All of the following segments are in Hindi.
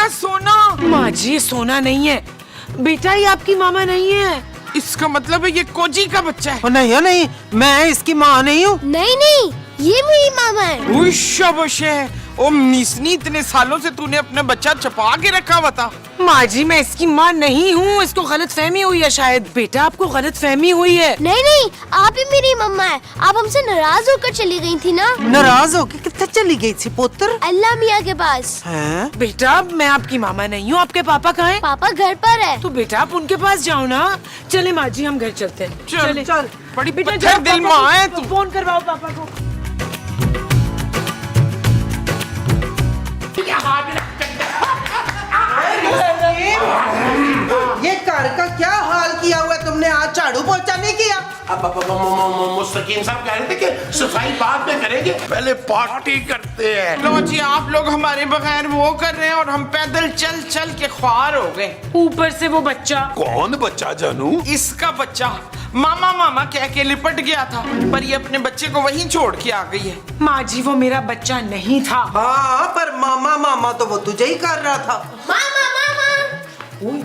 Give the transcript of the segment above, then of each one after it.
मेरा सोना। माँ जी ये सोना नहीं है बेटा, ये आपकी मामा नहीं है। इसका मतलब है ये कोजी का बच्चा है। नहीं, मैं इसकी माँ नहीं हूँ। नहीं, ये मेरी मामा है। उश है। ओ मिसनी, इतने सालों से तूने अपना बच्चा छुपा के रखा हुआ था। माँ जी मैं इसकी माँ नहीं हूँ, इसको गलत फहमी हुई है शायद। बेटा आपको गलत फहमी हुई है। नहीं, आप ही मेरी मम्मा है। आप हमसे नाराज होकर चली गई थी ना। नाराज होके कितने चली गई थी पुत्र? अल्लाह मियाँ के पास। हैं? बेटा मैं आपकी मामा नहीं हूँ, आपके पापा कहाँ हैं? पापा घर पर है। तो बेटा आप उनके पास जाओ ना। चले माँ जी हम घर चलते हैं। चल चल। बड़ी बेटा पत्थर जाओ, दिल पापा माँ है को तू। फोन करवाओ पापा को। ये घर का क्या हाल किया हुआ है तुमने? आज झाड़ू पोछा नहीं किया? मुस्तकीम साहब कह रहे थे कि सफाई बाद में करेंगे, पहले पार्टी करते हैं। लो जी, आप लोग हमारे बगैर वो कर रहे हैं और हम पैदल चल चल के ख्वार हो गए। ऊपर से वो बच्चा। कौन बच्चा जानू? इसका बच्चा मामा मामा कह के लिपट गया था, पर ये अपने बच्चे को वहीं छोड़ के आ गई है। माँ जी वो मेरा बच्चा नहीं था। हाँ पर मामा तो वो तुझे ही कर रहा था। मामा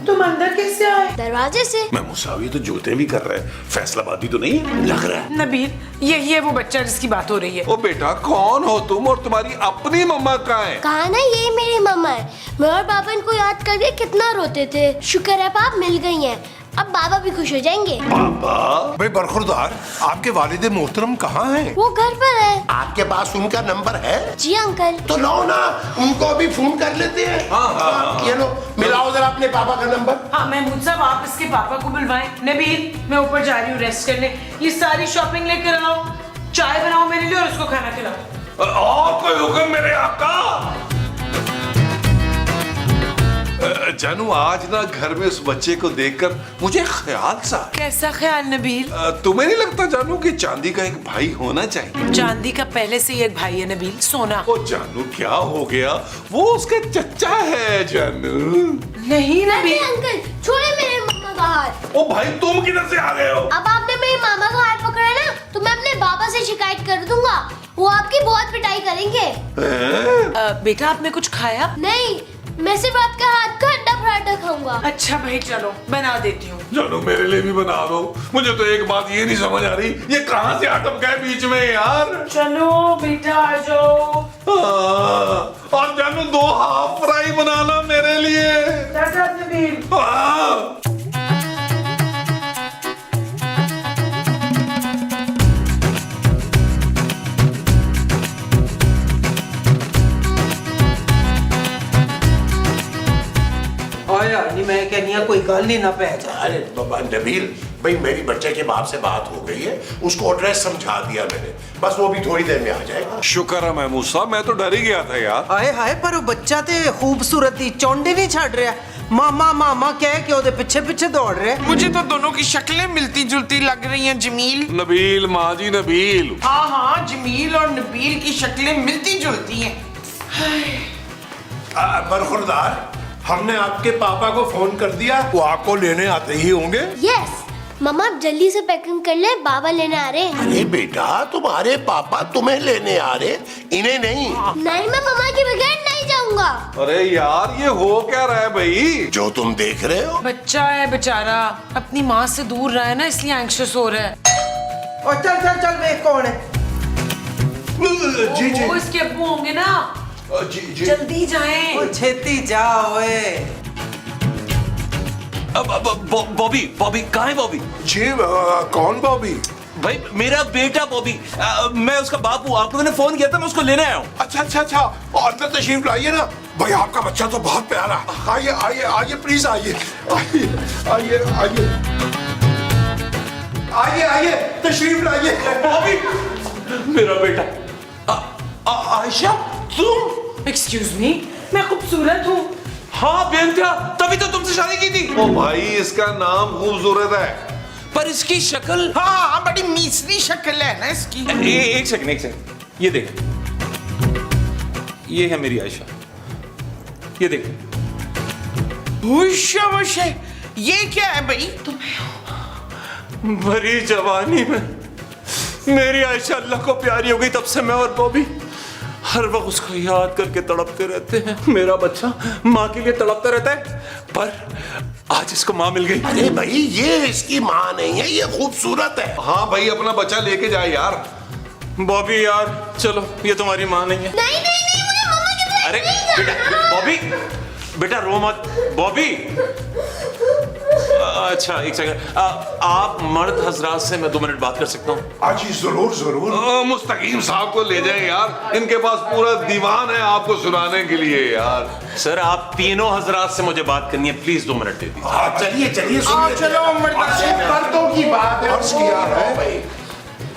तुम अंदर कैसे आए? दरवाजे से। मैं मुसावी तो जूते भी कर रहे हैं, फैसलाबादी तो नहीं है लग रहा है। नबील यही है वो बच्चा जिसकी बात हो रही है। ओ बेटा कौन हो तुम और तुम्हारी अपनी मम्मा कहाँ है? कहा ना ये मेरी मम्मा है। मैं और बाबा इनको याद करके कितना रोते थे। शुक्र है आप मिल गई हैं। अब बाबा भी खुश हो जाएंगे। पापा भाई बरखुरदार, आपके वालिद मोहतरम कहाँ हैं? वो घर पर है। आपके पास उनका नंबर है? जी अंकल। तो लो ना, उनको भी फोन कर लेते हैं। हाँ। ये लो, मिलाओ जरा अपने पापा का नंबर। हाँ महमूद साहब आप इसके पापा को बुलवाएं। नबील मैं ऊपर जा रही हूँ रेस्ट करने। ये सारी शॉपिंग लेकर आओ, चाय बनाओ मेरे लिए और उसको खाना खिलाओ। और कोई हुक्म मेरे आका? जानू आज ना घर में उस बच्चे को देखकर मुझे ख्याल सा आया। कैसा ख्याल नबील? तुम्हें नहीं लगता जानू कि चांदी का एक भाई होना चाहिए? चांदी का पहले से ही एक भाई है नबील, सोना। ओ जानू क्या हो गया? वो उसका चच्चा है जानू। नहीं नहीं नबील। अंकल, छोड़े मेरे मम्मा का हाथ। ओ भाई तुम किधर से आ गए हो? अब आपने मेरे मामा का हाथ पकड़ा ना, तो मैं अपने बाबा से शिकायत कर दूंगा। वो आपकी बहुत पिटाई करेंगे। बेटा आपने कुछ खाया? नहीं, मैं सिर्फ आपके हाथ का अंडा पराठा खाऊंगा। अच्छा भाई चलो बना देती हूँ। जानू मेरे लिए भी बना दो। मुझे तो एक बात ये नहीं समझ आ रही, ये कहाँ से अटक गए बीच में यार? चलो बेटा आ जाओ। और जानू 2 हाफ फ्राई बनाना मेरे लिए। टाटा नबील। हाँ। नहीं मैं कहनी कोई गल ही ना पै जाए। अरे बाबा नबील भाई, मेरी बच्चे के बाप से बात हो गई है, उसको एड्रेस समझा दिया मैंने, बस वो भी थोड़ी देर में आ जाएगा। शुक्र है महमूद साहब, मैं तो डर ही गया था यार। हाय पर वो बच्चा ते खूबसूरत ही चौंडे नहीं छड़ रहा। मामा कह के ओदे पीछे पीछे दौड़ रहे। मुझे तो दोनों की शक्लें मिलती जुलती लग रही हैं जमील। नबील माँ जी नबील। हाँ जमील और नबील की शक्लें मिलती जुलती हैं। बरखुरदार, हमने आपके पापा को फोन कर दिया, वो आपको लेने आते ही होंगे। यस मम्मा, आप जल्दी से पैकिंग कर ले, बाबा लेने आ रहे हैं। अरे बेटा, तुम्हारे पापा तुम्हें लेने आ रहे, इन्हें नहीं। नहीं, मैं मम्मा के बगैर नहीं जाऊंगा। अरे यार ये हो क्या रहा है भाई? जो तुम देख रहे हो। बच्चा है बेचारा, अपनी माँ से दूर रहा है ना, इसलिए एंग्शियस हो रहा है। और चल वे कौन है? जी वो इसके अब्बू होंगे ना। जी जल्दी जाएं। ओ छेती जा ओए। बॉबी कहाँ है बॉबी? जी कौन बॉबी? भाई मेरा बेटा बॉबी, मैं उसका बाप हूँ। आप लोगों ने फोन किया था, मैं उसको लेने आया हूँ। अच्छा और अंदर तशरीफ लाइए ना भाई, आपका बच्चा तो बहुत प्यारा। आइए प्लीज आइए तशरीफ लाइए। बॉबी मेरा बेटा। आयशा तुम? एक्सक्यूज मी, मैं खूबसूरत हूँ। हाँ बेटा, तभी तो तुमसे शादी की थी। ओ भाई इसका नाम खूबसूरत है, पर इसकी शक्ल। हाँ बड़ी मीसरी शक्ल है ना इसकी। एक सेकंड, ये देख, ये है मेरी आयशा, ये देख। होश है, ये क्या है भाई? भरी जवानी में मेरी आयशा अल्लाह को प्यारी हो गई, तब से मैं और बॉबी हर वक्त उसको याद करके तड़पते रहते हैं। मेरा बच्चा माँ के लिए तड़पता रहता है, पर आज इसको माँ मिल गई। अरे भाई ये इसकी माँ नहीं है, ये खूबसूरत है। हाँ भाई अपना बच्चा लेके जाए यार। बॉबी यार चलो, ये तुम्हारी माँ नहीं है। नहीं नहीं नहीं, मुझे मम्मा के साथ अरे नहीं जाना। बेटा, बॉबी बेटा रो मत बॉबी। अच्छा एक सेकंड, आप मर्द हजरात से मैं 2 मिनट बात कर सकता हूँ? जी जरूर जरूर। मुस्तकीम साहब को ले जाए यार, इनके पास पूरा दीवान है आपको सुनाने के लिए यार। सर आप तीनों हजरात से मुझे बात करनी है, प्लीज 2 मिनट दे दीजिए। हाँ चलिए चलिए आओ चलो मर्दाना। अच्छे मर्दों की बात है, अर्ज किया है भाई।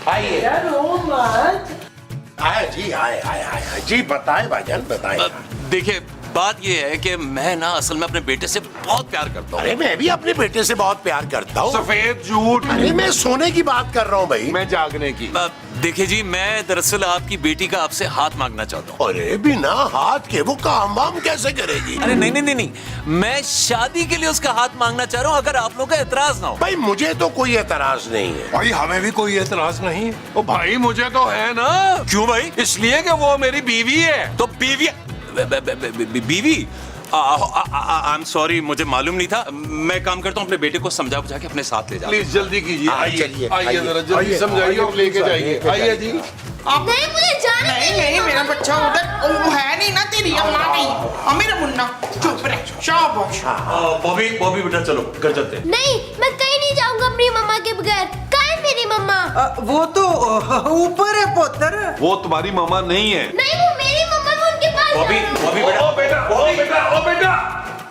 आइए यार रो मत। आए जी, आए आए आए जी, बताएं भाईजान बताएं। देखिए बात यह है कि मैं ना असल में अपने बेटे से बहुत प्यार करता हूँ। अरे मैं भी अपने बेटे से बहुत प्यार करता हूँ। सफेद झूठ। अरे मैं सोने की बात कर रहा हूँ भाई। मैं जागने की। देखिए जी, मैं दरअसल आपकी बेटी का आपसे हाथ मांगना चाहता हूँ। अरे बिना हाथ के वो काम वाम कैसे करेगी? अरे नहीं नहीं नहीं नहीं, मैं शादी के लिए उसका हाथ मांगना चाह रहा हूँ, अगर आप लोगों का एतराज ना हो। भाई मुझे तो कोई एतराज नहीं है। भाई हमें भी कोई एतराज नहीं। ओ भाई मुझे तो है ना। क्यों भाई? इसलिए कि वो मेरी बीवी है। तो बीवी बीवी आई एम सॉरी, मुझे मालूम नहीं था। मैं काम करता हूँ, अपने बेटे को समझा बुझा के अपने साथ ले जाओ। प्लीज जल्दी कीजिए। चलिए, आइए जरा जल्दी आइए, समझाइए और लेके जाइए। आइए जी। नहीं मुझे जाना नहीं नहीं, मेरा बच्चा उधर वो है नहीं ना, तेरी अम्मा नहीं। और मेरा मुन्ना चुप रह, शाबाश। बॉबी बॉबी बेटा चलो घर चलते हैं। नहीं, मैं कहीं नहीं जाऊंगा अपनी मम्मा के बगैर। कहाँ है मेरी मम्मा? वो तो ऊपर है पुत्र। वो तुम्हारी मामा नहीं है। नहीं वो मेरी मम्मा, मैं उनके पास बॉबी जा रहा हूँ। बॉबी बेटा, ओ बेटा, ओ बेटा, ओ बेटा।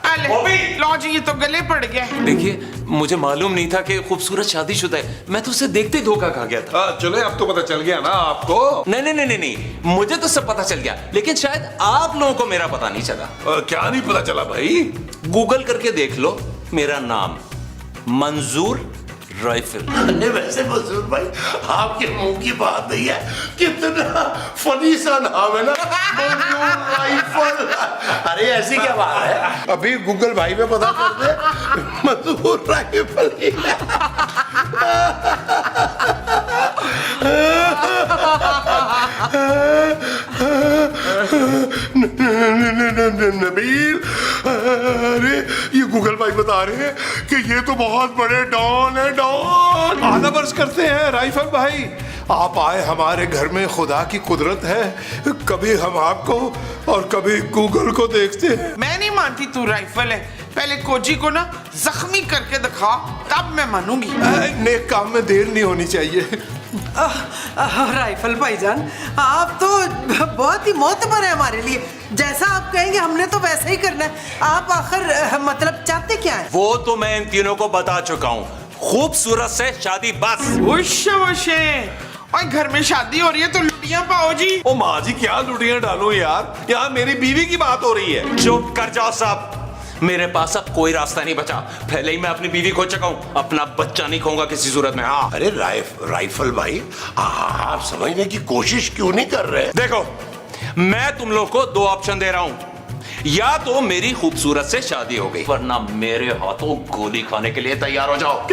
अले, बॉबी! लो जी, ये तो गले पड़ गया। देखिए मुझे मालूम नहीं था कि खूबसूरत शादीशुदा है, मैं तो उसे देखते ही धोखा खा गया था। चलो अब तो पता चल गया ना आपको। नहीं नहीं नहीं नहीं नहीं, मुझे तो सब पता चल गया, लेकिन शायद आप लोगों को मेरा पता नहीं चला। क्या नहीं पता चला भाई? गूगल करके देख लो, मेरा नाम मंजूर राइफल। अरे वैसे मजदूर भाई आपके मुंह की बात नहीं है, कितना फनी सा नाम है ना, मंजूर राइफल। अरे ऐसी क्या बात है, अभी गूगल भाई में पता करते मंजूर राइफल ही है। नबील, अरे ये गूगल भाई बता रहे हैं कि ये तो बहुत बड़े डॉन है, डॉन। आदब अर्ज करते हैं राइफल भाई, आप आए हमारे घर में, खुदा की कुदरत है, कभी हम आपको और कभी गूगल को देखते हैं। मैं नहीं मानती तू राइफल है, पहले कोजी को ना जख्मी करके दिखा, तब मैं मानूंगी। नेक काम में देर नहीं होनी चाहिए। राइफल भाईजान, आप तो बहुत ही मोतबर है हमारे लिए। जैसा आप कहेंगे हमने तो वैसा ही करना है। आप आखिर मतलब चाहते क्या है? वो तो मैं इन तीनों को बता चुका हूँ, खूबसूरत से शादी बस। और घर में शादी हो रही है तो लुटियां पाओ जी। ओ माँ जी क्या लुटियां डालो यार, यहाँ मेरी बीवी की बात हो रही है। चुप कर जाओ साहब, मेरे पास अब कोई रास्ता नहीं बचा। पहले ही मैं अपनी बीवी खो चुका हूँ, अपना बच्चा नहीं खोऊंगा किसी सूरत में। हाँ अरे राइफल भाई आप समझने की कोशिश क्यों नहीं कर रहे? देखो, मैं तुम लोग को 2 ऑप्शन दे रहा हूं, या तो मेरी खूबसूरत से शादी हो गई, वरना मेरे हाथों गोली खाने के लिए तैयार हो जाओ।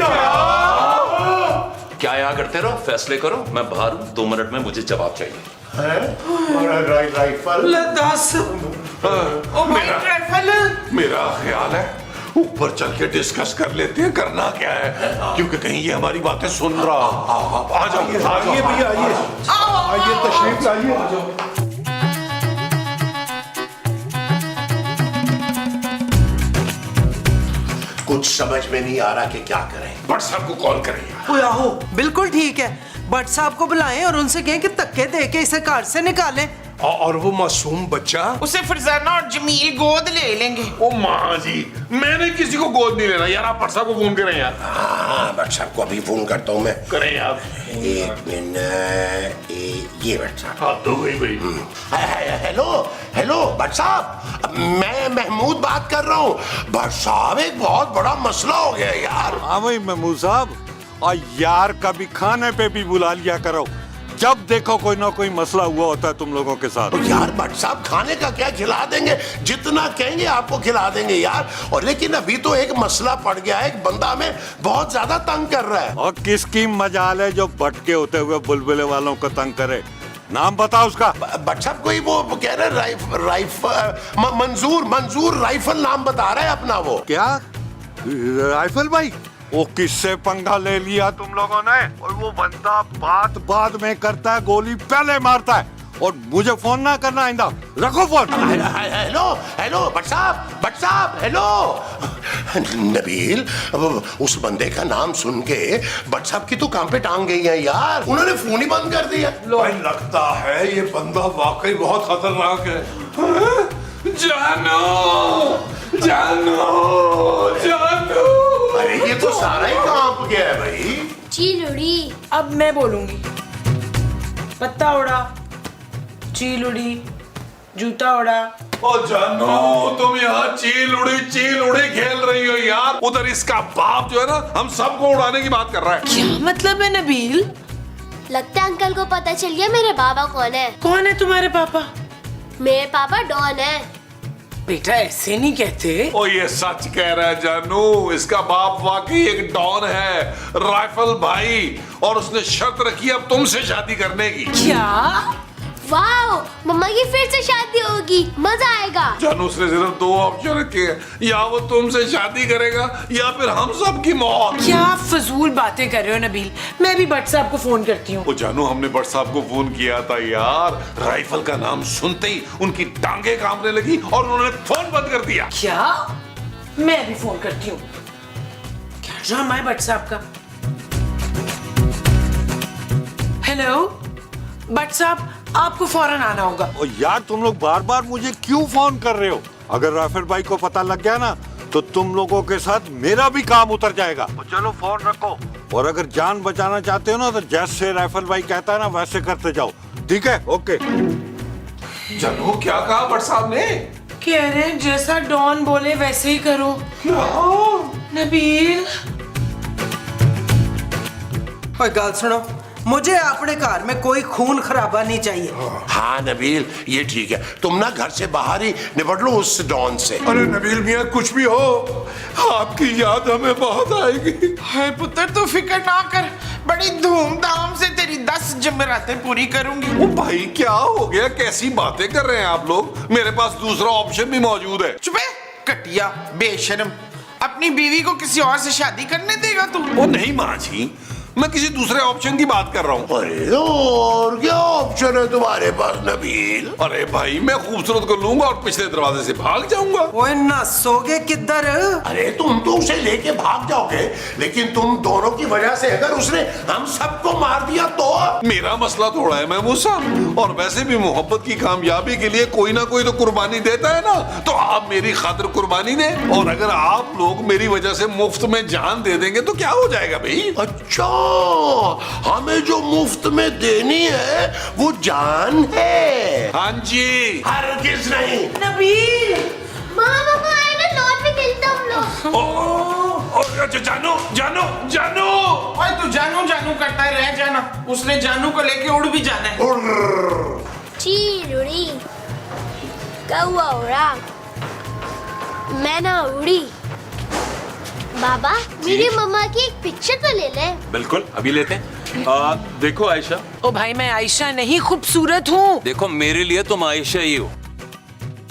क्या यहाँ करते रहो, फैसले करो। मैं बाहर हूं, 2 मिनट में मुझे जवाब चाहिए। राइफल मेरा ख्याल है ऊपर चल के डिस्कस कर लेते हैं करना क्या है, क्योंकि कहीं ये हमारी बातें सुन रहा। आ जाइए आइए भैया, आइए तशरीफ लाइए। कुछ समझ में नहीं आ रहा कि क्या करें। बट साहब को कॉल करें। ओए आहो, बिल्कुल ठीक है। भट्ट साहब को बुलाएं और उनसे कहें कि धक्के दे के इसे कार से निकालें। और वो मासूम बच्चा, उसे फरजाना और जमील गोद ले लेंगे। ओ माँ जी, मैंने किसी को गोद नहीं लेना यार, आप भट्ट साहब को फोन करें यार। हाँ भट्ट साहब को अभी फोन करता हूँ मैं। करें यार। 1 मिनट, ये भट्ट साहब। हाँ तो वही भाई। हेलो हेलो भट्ट साहब, मैं महमूद बात कर रहा हूँ। भट्ट साहब एक बहुत बड़ा मसला हो गया यार। हाँ भाई महमूद साहब, और यार कभी खाने पे भी बुला लिया करो, जब देखो कोई ना कोई मसला हुआ होता है तुम लोगों के साथ। तो यार भट्ट साहब खाने का क्या, खिला देंगे, जितना कहेंगे आपको खिला देंगे यार। और लेकिन अभी तो एक मसला पड़ गया है, एक बंदा हमें बहुत ज्यादा तंग कर रहा है। और किसकी मजाल है जो भटके होते हुए बुलबुले वालों को तंग करे? नाम बता उसका। बट साहब कोई वो कह रहे मंजूर राइफल नाम बता रहा है अपना वो। क्या राइफल भाई? वो किससे पंगा ले लिया तुम लोगों ने? और वो बंदा बात बाद में करता है, गोली पहले मारता है। और मुझे फोन ना करना आइंदा। रखो फोन। हेलो बट साहब हेलो। नबील, उस बंदे का नाम सुन के बट साहब की तो काम पे टांग गई है यार, उन्होंने फोन ही बंद कर दिया। भाई लगता है ये बंदा वाकई बहुत खतरनाक है। हाँ? जानो। अरे ये तो सारा ही कांप गया है भाई। चील उड़ी। अब मैं बोलूंगी। पत्ता उड़ा, चील उड़ी, जूता उड़ा। ओ जानो, तुम यहाँ चील उड़ी खेल रही हो यार। उधर इसका बाप जो है ना, हम सबको उड़ाने की बात कर रहा है। क्या मतलब है नबील? लगता है अंकल को पता चल गया मेरे बाबा कौन है। कौन है तुम्हारे पापा? मेरे पापा डॉन है। बेटा ऐसे नहीं कहते। ओ ये सच कह रहा है जानू, इसका बाप वाकई एक डॉन है, राइफल भाई। और उसने शर्त रखी अब तुमसे शादी करने की। क्या? वाओ, मम्मा की फिर से शादी होगी, मजा आएगा। जानू, उसने सिर्फ 2 ऑप्शन रखे हैं, या वो तुमसे शादी करेगा या फिर हम सब की मौत। क्या फजूल बातें कर रहे हो नबील? मैं भी भट्ट साहब को फोन करती हूँ। ओ जानू, हमने भट्ट साहब को फोन किया था यार। राइफल का नाम सुनते ही उनकी टांगे कांपने लगी और उन्होंने फोन बंद कर दिया। क्या? मैं भी फोन करती हूँ। क्या ड्रामा है भट्ट साहब का? हेलो भट्ट साहब, आपको फौरन आना होगा। ओ यार, तुम लोग बार बार मुझे क्यों फोन कर रहे हो? अगर राफेल भाई को पता लग गया ना, तो तुम लोगों के साथ मेरा भी काम उतर जाएगा। तो चलो फोन रखो। और अगर जान बचाना चाहते हो ना, तो जैसे राफेल भाई कहता है ना, वैसे करते जाओ। ठीक है? ओके। जानू, क्या कहा भट्ट साहब ने? कह रहे हैं जैसा डॉन बोले वैसे ही करो। नबील, ओए गाल सुनो, मुझे अपने घर में कोई खून खराबा नहीं चाहिए। हाँ नबील, ये ठीक है, तुम ना घर से बाहर ही निपट लो उस डॉन से। अरे नबील मियाँ, कुछ भी हो, आपकी याद हमें बहुत आएगी। हाय पुत्र, तू फिक्र ना कर, बड़ी धूमधाम से तेरी 10 जमरातें पूरी करूंगी। ओ भाई, क्या हो गया? कैसी बातें कर रहे हैं आप लोग? मेरे पास दूसरा ऑप्शन भी मौजूद है। चुप है, कटिया बेशर्म। अपनी बीवी को किसी और से शादी करने देगा तू? वो नहीं माँ जी, मैं किसी दूसरे ऑप्शन की बात कर रहा हूँ। अरे और क्या ऑप्शन है तुम्हारे पास नबील? अरे भाई, मैं खूबसूरत को लूंगा और पिछले दरवाजे से भाग जाऊंगा। ओए नसोगे किधर? अरे तुम तो उसे लेके भाग जाओगे, लेकिन तुम दोनों की वजह से अगर उसने हम सबको मार दिया तो? मेरा मसला थोड़ा है महमूद साहब, और वैसे भी मोहब्बत की कामयाबी के लिए कोई ना कोई तो कुर्बानी देता है ना। तो आप मेरी खातिर कुर्बानी दें, और अगर आप लोग मेरी वजह से मुफ्त में जान दे देंगे तो क्या हो जाएगा भाई? अच्छा, हमें जो मुफ्त में देनी है वो जान है? हाँ जी। हरगिज़ नहीं। नबील, मामा आए ना, लॉन में खेलते हम लोग। जानू। ओए तू जानू करता है, रह जाना। उसने जानू को लेके उड़ भी जाना है। चील उड़ी, कौवा उड़ा, मैं ना उड़ी। बाबा, मेरी मम्मा की एक पिक्चर तो ले ले। बिल्कुल, अभी लेते हैं। देखो आयशा। ओ भाई, मैं आयशा नहीं, खूबसूरत हूँ। देखो, मेरे लिए तुम आयशा ही हो।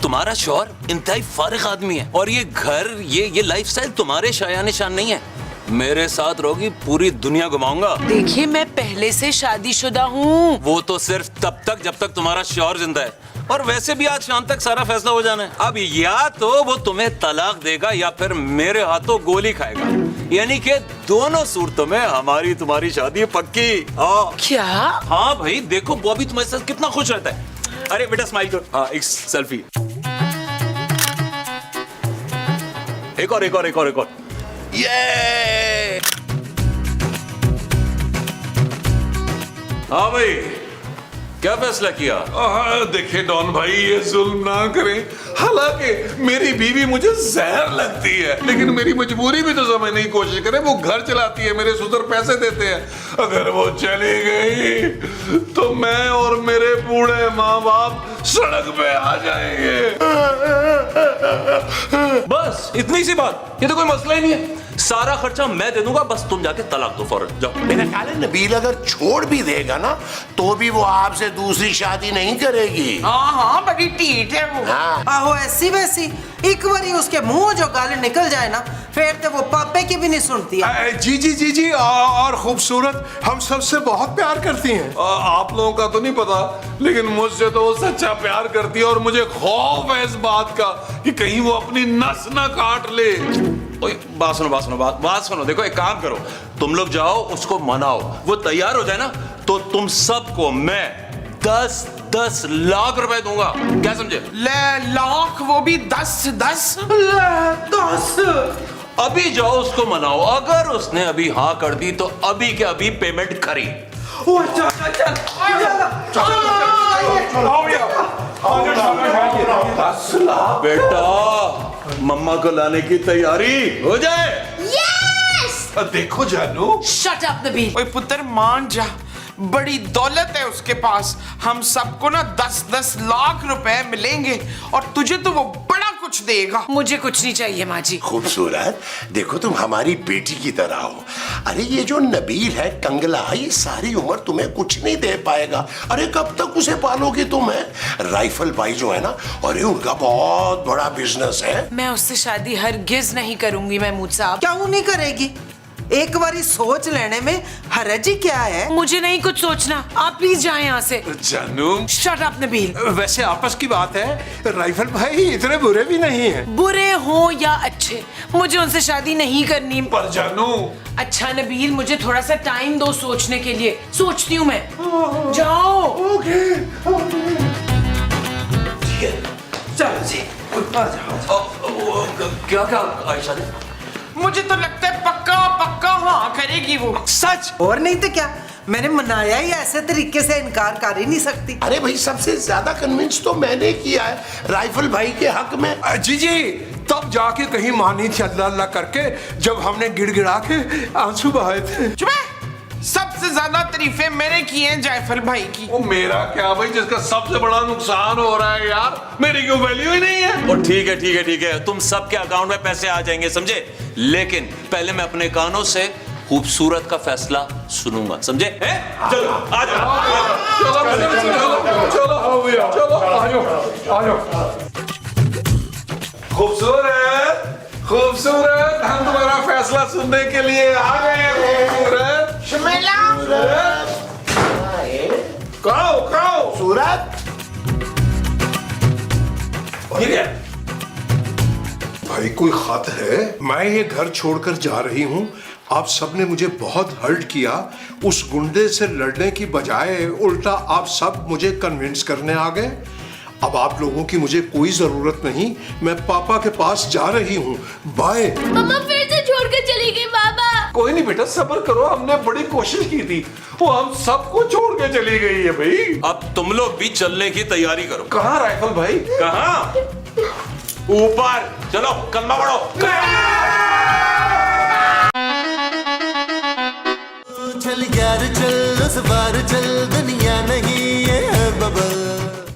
तुम्हारा शौहर इंतहाई फारिग आदमी है, और ये घर, ये लाइफस्टाइल तुम्हारे शाया निशान नहीं है। मेरे साथ रहोगी, पूरी दुनिया घुमाऊंगा। देखिए, मैं पहले से शादीशुदा हूँ। वो तो सिर्फ तब तक जब तक तुम्हारा शौहर जिंदा है, और वैसे भी आज शाम तक सारा फैसला हो जाना है। अब या तो वो तुम्हें तलाक देगा या फिर मेरे हाथों गोली खाएगा, यानी कि दोनों सूरतों में हमारी तुम्हारी शादी पक्की। क्या? हाँ भाई, देखो बॉबी तुम्हारे साथ कितना खुश रहता है। अरे बेटा स्माइल करो। हाँ, एक सेल्फी। एक और। ये हाँ भाई, क्या फैसला किया? देखिए डॉन भाई, ये जुल्म ना करें। हालांकि मेरी बीवी मुझे जहर लगती है, लेकिन मेरी मजबूरी भी तो समझने की कोशिश करें। वो घर चलाती है, मेरे सुधर पैसे देते हैं। अगर वो चली गई तो मैं और मेरे बूढ़े माँ बाप सड़क पे आ जाएंगे। बस इतनी सी बात, ये तो कोई मसला ही नहीं है। सारा खर्चा मैं दे दूंगा, बस तुम जाके तलाक दो फौरन, जाओ। मेरा ख्याल है नबील अगर छोड़ भी देगा ना तो भी वो आपसे दूसरी शादी नहीं करेगी। हाँ हाँ बड़ी टीट है वो। हाँ आहो ऐसी वैसी एक बारी उसके मुंह जो गाल निकल जाए ना फिर तो वो पापे की भी नहीं सुनती है। जी और खूबसूरत हम सबसे बहुत प्यार करती हैं। आप लोगों का तो नहीं पता, लेकिन मुझसे तो वो सच्चा प्यार करती है और मुझे खौफ है इस बात का कि कहीं वो अपनी नस ना काट ले। ओए, बात सुनो। देखो एक काम करो, तुम लोग जाओ उसको मनाओ, वो तैयार हो जाए ना तो तुम सबको मैं 10 लाख रुपए दूंगा, क्या समझे? ले लाख, वो भी 10। अभी जाओ उसको मनाओ, अगर उसने अभी हाँ कर दी तो अभी के अभी पेमेंट करी। बेटा मम्मा को लाने की तैयारी हो जाए। देखो जानू, शट अप नबील। ओए पुत्र मान जा, बड़ी दौलत है उसके पास, हम सबको ना 10 लाख रुपए मिलेंगे और तुझे तो वो बड़ा कुछ देगा। मुझे कुछ नहीं चाहिए माँ जी। खूबसूरत, देखो तुम हमारी बेटी की तरह हो। अरे ये जो नबील है कंगला, ये सारी उम्र तुम्हें कुछ नहीं दे पाएगा। अरे कब तक उसे पालोगे तुम? है राइफल भाई जो है ना, अरे उनका बहुत बड़ा बिजनेस है। मैं उससे शादी हरगिज नहीं करूंगी महमूद साहब। क्यों नहीं करेगी? एक बारी सोच लेने में हरज ही क्या है? मुझे नहीं कुछ सोचना, आप प्लीज जाएं यहाँ से। जानू शट अप नबील। वैसे आपस की बात है, राइफल भाई इतने बुरे भी नहीं है। बुरे हो या अच्छे, मुझे उनसे शादी नहीं करनी। पर जानू, अच्छा नबील, मुझे थोड़ा सा टाइम दो सोचने के लिए, सोचती हूँ मैं। जाओ। चलो जी आ जाओ। क्या आयशा ने? मुझे तो लगता है पक्का हाँ करेगी वो। सच? और नहीं तो क्या, मैंने मनाया ही ऐसे तरीके से इनकार कर ही नहीं सकती। अरे भाई सबसे ज्यादा कन्विंस तो मैंने किया है राइफल भाई के हक में। जी तब जाके कहीं मानी थी अल्लाह अल्लाह करके, जब हमने गिड़गिड़ा के आंसू बहाए थे। चुप है, सबसे ज्यादा तारीफें मैंने की हैं जायफल भाई की। वो मेरा क्या भाई, जिसका सबसे बड़ा नुकसान हो रहा है यार, मेरी क्यों वैल्यू ही नहीं है। और ठीक है, तुम सबके अकाउंट में पैसे आ जाएंगे, समझे? लेकिन पहले मैं अपने कानों से खूबसूरत का फैसला सुनूंगा, समझे? चलो आ जाओ। खूबसूरत, हम तुम्हारा फैसला सुनने के लिए आ गए हैं। खूबसूरत, शमेला, कहो सूरत, भाई कोई खत है? मैं ये घर छोड़कर जा रही हूँ। आप सबने मुझे बहुत हर्ट किया। उस गुंडे से लड़ने की बजाय उल्टा आप सब मुझे कन्विंस करने आ गए। अब आप लोगों की मुझे कोई जरूरत नहीं, मैं पापा के पास जा रही हूँ। बाय। मम्मा फिर से छोड़कर चली गई बाबा। कोई नहीं बेटा, सब्र करो, हमने बड़ी कोशिश की थी, वो हम सबको छोड़ के चली गई है भाई। अब तुम लोग भी चलने की तैयारी करो। कहाँ राइफल भाई? कहाँ? ऊपर चलो, कलमा पढ़ो। चल यार चल, उस बार चल, दुनिया नहीं है बबल।